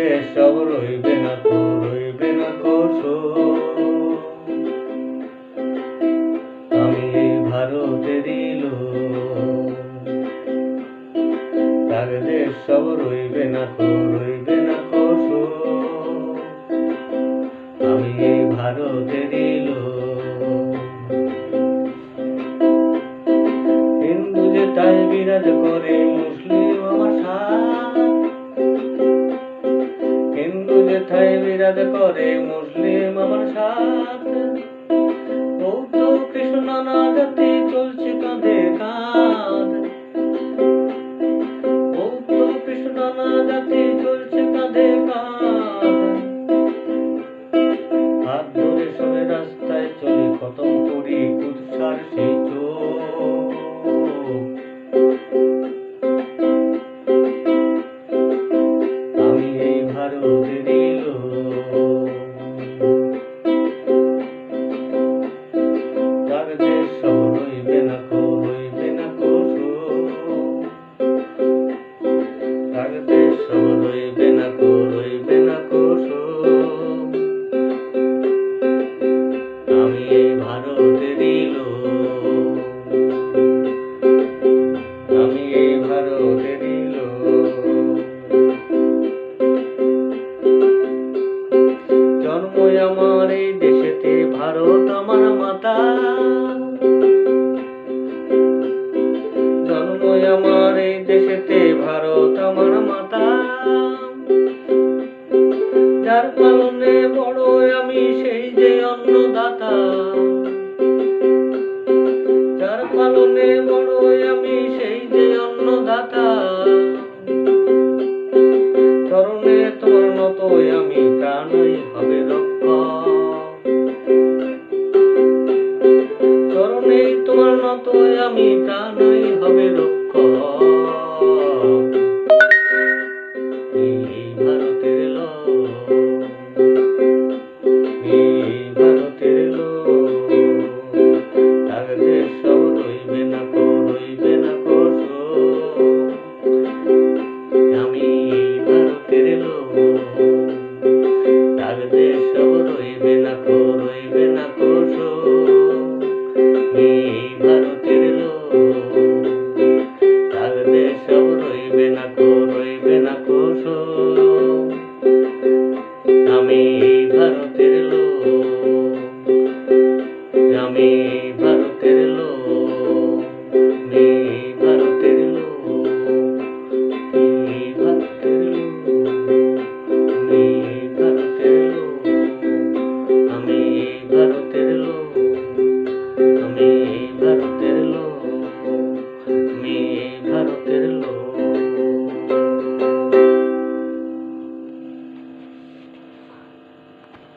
দেশ সব রইবে না কো সুখ। আমি এই ভারতেরই লোক, তার দেশ সব রইবে না কো সুখ। আমি এই ভারতেরই লোক। হিন্দু যে তাই বিরাজ করে, মুসলিম আমার সাথ। হিন্দু যে তাই বিরাজ করে, মুসলিম আমার সাথ। বৌদ্ধ কৃষ্ণ নানা জাতি চলছে কাঁধে কাঁধ। বৌদ্ধ কৃষ্ণ নানা জাতি চলছে কাঁধে কাঁধ। হাত ধরে সবে রাস্তায় চলে, খতম করি কুৎসার সেই চোখ। আমি এই ভারতেরই লোক, যার দেশ সব রইবে না কো সুখ। যার দেশ সব রইবে না কো সুখ। আমি এই ভারতেরই লোক, আমি এই ভারতেরই লোক। জন্ম আমার এই দেশেতে, ভারত আমার মাতা। জন্ম আমার এই দেশেতে, ভারত আমার মাতা। যার পালনে বড় আমি সেই যে অন্নদাতা। যার পালনে বড় আমি সেই যে অন্নদাতা। চরণে তোমার নত আমি, প্রাণই হবে রক্ষক। চরণে তোমার নত আমি, প্রাণই হবে রক্ষক।